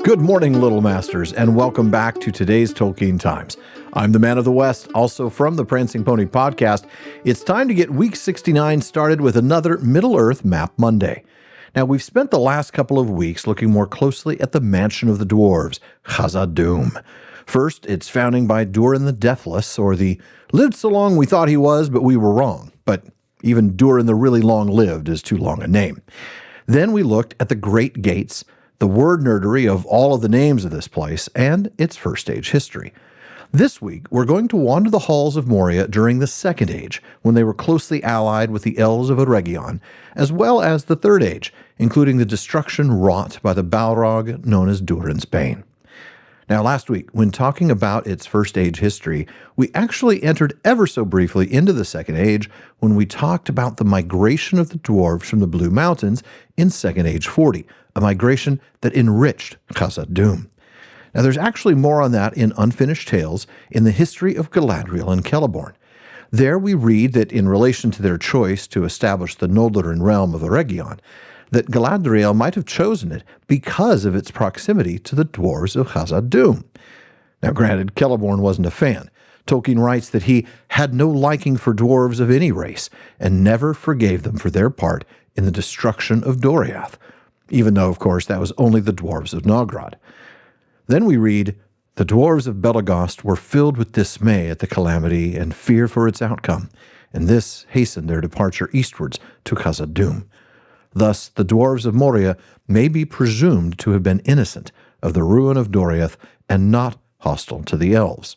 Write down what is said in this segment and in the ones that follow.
Good morning, Little Masters, and welcome back to today's Tolkien Times. I'm the Man of the West, also from the Prancing Pony podcast. It's time to get week 69 started with another Middle-earth Map Monday. Now, we've spent the last couple of weeks looking more closely at the mansion of the dwarves, Khazad-dûm. First, its founding by Durin the Deathless, or the lived so long we thought he was, but we were wrong. But even Durin the really long-lived is too long a name. Then we looked at the Great Gates, the word nerdery of all of the names of this place, and its First Age history. This week, we're going to wander the halls of Moria during the Second Age, when they were closely allied with the Elves of Eregion, as well as the Third Age, including the destruction wrought by the Balrog known as Durin's Bane. Now, last week, when talking about its First Age history, we actually entered ever so briefly into the Second Age when we talked about the migration of the dwarves from the Blue Mountains in Second Age 40, a migration that enriched Khazad-dûm. Now, there's actually more on that in Unfinished Tales in the history of Galadriel and Celeborn. There we read that in relation to their choice to establish the Noldorin realm of Eregion, that Galadriel might have chosen it because of its proximity to the dwarves of Khazad-dûm. Now, granted, Celeborn wasn't a fan. Tolkien writes that he had no liking for dwarves of any race and never forgave them for their part in the destruction of Doriath, even though, of course, that was only the dwarves of Nogrod. Then we read, the Dwarves of Belegost were filled with dismay at the calamity and fear for its outcome, and this hastened their departure eastwards to Khazad-dûm. Thus, the Dwarves of Moria may be presumed to have been innocent of the ruin of Doriath and not hostile to the elves.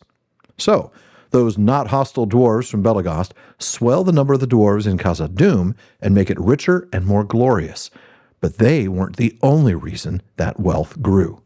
So, those not hostile dwarves from Belegost swell the number of the dwarves in Khazad-dûm and make it richer and more glorious. But they weren't the only reason that wealth grew.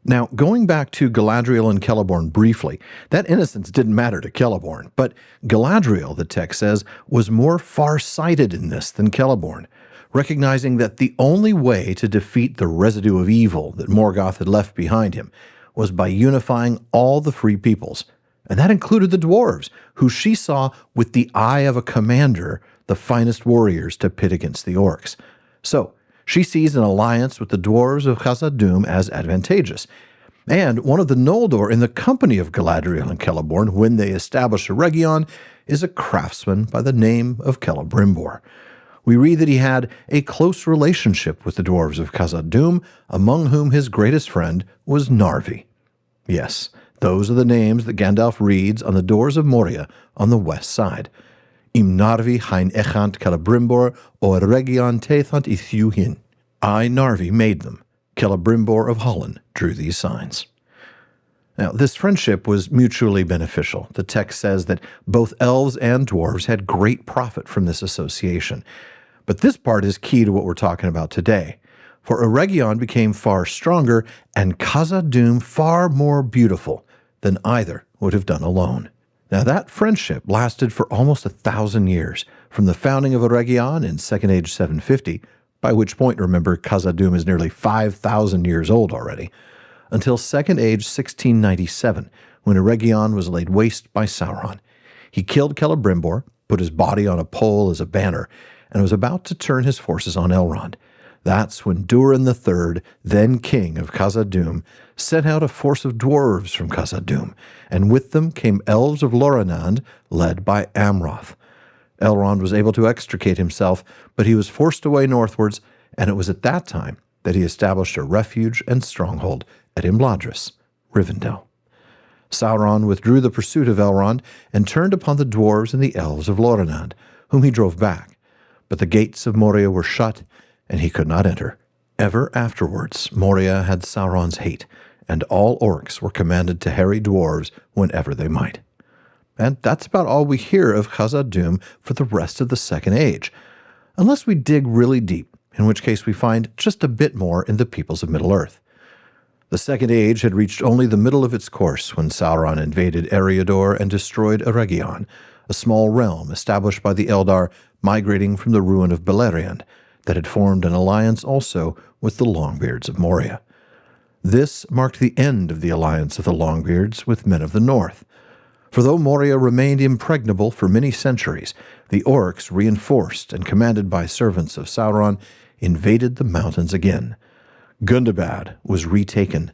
Now, going back to Galadriel and Celeborn briefly, that innocence didn't matter to Celeborn, but Galadriel, the text says, was more far-sightedness than Celeborn, recognizing that the only way to defeat the residue of evil that Morgoth had left behind him was by unifying all the free peoples, and that included the dwarves, who she saw with the eye of a commander, the finest warriors to pit against the orcs. So, she sees an alliance with the dwarves of Khazad-dûm as advantageous, and one of the Noldor in the company of Galadriel and Celeborn when they establish Eregion is a craftsman by the name of Celebrimbor. We read that he had a close relationship with the dwarves of Khazad-dûm, among whom his greatest friend was Narvi. Yes, those are the names that Gandalf reads on the doors of Moria on the west side. Im Narvi hain echant Celebrimbor o Eregion tethant ithiu hin. I, Narvi, made them. Celebrimbor of Holland drew these signs. Now, this friendship was mutually beneficial. The text says that both elves and dwarves had great profit from this association. But this part is key to what we're talking about today. For Eregion became far stronger and Khazad-dûm far more beautiful than either would have done alone. Now, that friendship lasted for almost 1,000 years, from the founding of Eregion in Second Age 750, by which point, remember, Khazad-dûm is nearly 5,000 years old already, until Second Age 1697, when Eregion was laid waste by Sauron. He killed Celebrimbor, put his body on a pole as a banner, and was about to turn his forces on Elrond. That's when Durin III, then king of Khazad-dûm, sent out a force of dwarves from Khazad-dûm, and with them came elves of Lorinand, led by Amroth. Elrond was able to extricate himself, but he was forced away northwards, and it was at that time that he established a refuge and stronghold at Imladris, Rivendell. Sauron withdrew the pursuit of Elrond and turned upon the dwarves and the elves of Lorinand, whom he drove back. But the gates of Moria were shut, and he could not enter. Ever afterwards, Moria had Sauron's hate, and all orcs were commanded to harry dwarves whenever they might. And that's about all we hear of Khazad-dûm for the rest of the Second Age, unless we dig really deep, in which case we find just a bit more in the peoples of Middle-earth. The Second Age had reached only the middle of its course when Sauron invaded Eriador and destroyed Eregion, a small realm established by the Eldar migrating from the ruin of Beleriand, that had formed an alliance also with the Longbeards of Moria. This marked the end of the alliance of the Longbeards with men of the north. For though Moria remained impregnable for many centuries, the orcs, reinforced and commanded by servants of Sauron, invaded the mountains again. Gundabad was retaken,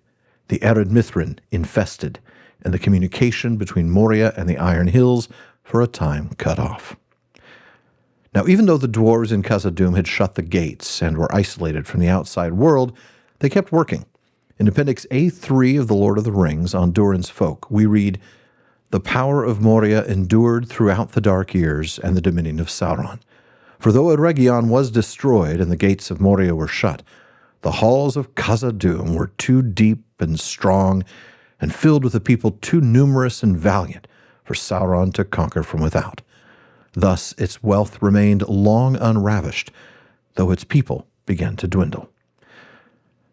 the Ered Mithrin infested, and the communication between Moria and the Iron Hills for a time cut off. Now, even though the dwarves in Khazad-dûm had shut the gates and were isolated from the outside world, they kept working. In Appendix A3 of The Lord of the Rings, on Durin's Folk, we read, "The power of Moria endured throughout the dark years and the dominion of Sauron. For though Eregion was destroyed and the gates of Moria were shut, the halls of Khazad-dûm were too deep and strong and filled with a people too numerous and valiant for Sauron to conquer from without. Thus its wealth remained long unravished, though its people began to dwindle."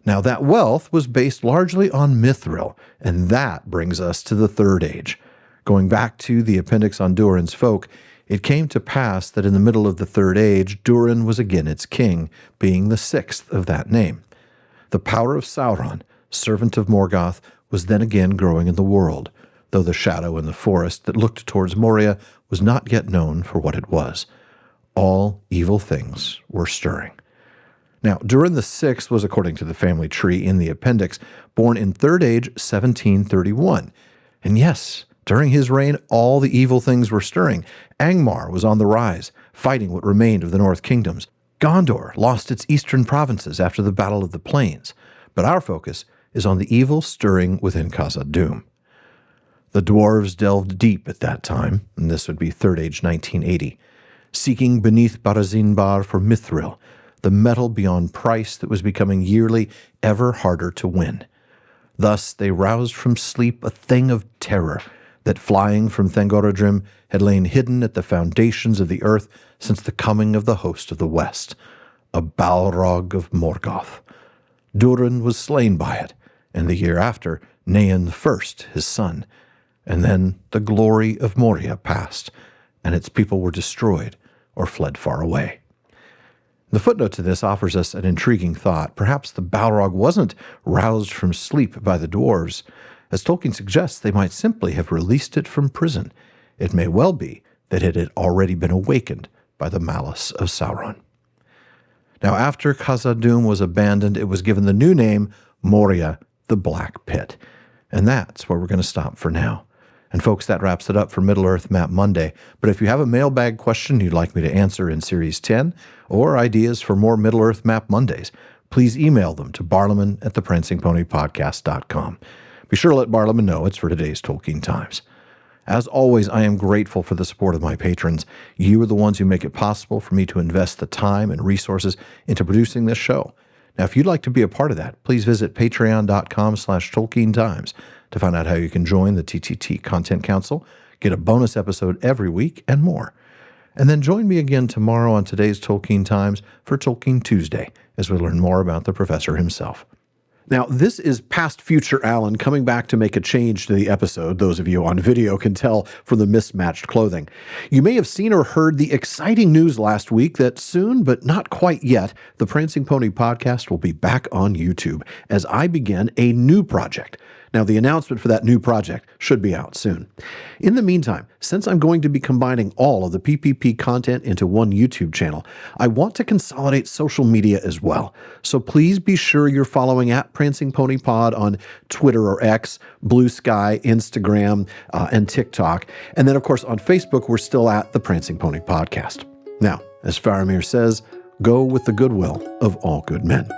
Now that wealth was based largely on Mithril, and that brings us to the Third Age. Going back to the appendix on Durin's Folk, it came to pass that in the middle of the Third Age, Durin was again its king, being the sixth of that name. The power of Sauron, servant of Morgoth, was then again growing in the world, though the shadow in the forest that looked towards Moria was not yet known for what it was. All evil things were stirring. Now, Durin the Sixth was, according to the family tree in the appendix, born in Third Age 1731. And yes, during his reign, all the evil things were stirring. Angmar was on the rise, fighting what remained of the North Kingdoms. Gondor lost its eastern provinces after the Battle of the Plains. But our focus is on the evil stirring within Khazad-dûm. The dwarves delved deep at that time, and this would be Third Age 1980, seeking beneath Barazinbar for Mithril, the metal beyond price that was becoming yearly ever harder to win. Thus they roused from sleep a thing of terror that, flying from Thangorodrim, had lain hidden at the foundations of the earth since the coming of the host of the west, a Balrog of Morgoth. Durin was slain by it, and the year after, Nain I, his son. And then the glory of Moria passed, and its people were destroyed or fled far away. The footnote to this offers us an intriguing thought. Perhaps the Balrog wasn't roused from sleep by the dwarves. As Tolkien suggests, they might simply have released it from prison. It may well be that it had already been awakened by the malice of Sauron. Now, after Khazad-dûm was abandoned, it was given the new name Moria, the Black Pit. And that's where we're going to stop for now. And folks, that wraps it up for Middle-earth Map Monday. But if you have a mailbag question you'd like me to answer in Series 10, or ideas for more Middle-earth Map Mondays, please email them to barlaman@theprancingponypodcast.com. Be sure to let Barlaman know it's for today's Tolkien Times. As always, I am grateful for the support of my patrons. You are the ones who make it possible for me to invest the time and resources into producing this show. Now, if you'd like to be a part of that, please visit patreon.com/TolkienTimes to find out how you can join the TTT Content Council, get a bonus episode every week, and more. And then join me again tomorrow on today's Tolkien Times for Tolkien Tuesday as we learn more about the professor himself. Now, this is past future Alan coming back to make a change to the episode. Those of you on video can tell from the mismatched clothing. You may have seen or heard the exciting news last week that soon, but not quite yet, the Prancing Pony podcast will be back on YouTube as I begin a new project. Now, the announcement for that new project should be out soon. In the meantime, since I'm going to be combining all of the PPP content into one YouTube channel, I want to consolidate social media as well. So please be sure you're following at Prancing Pony Pod on Twitter or X, Blue Sky, Instagram, and TikTok. And then, of course, on Facebook, we're still at the Prancing Pony Podcast. Now, as Faramir says, go with the goodwill of all good men.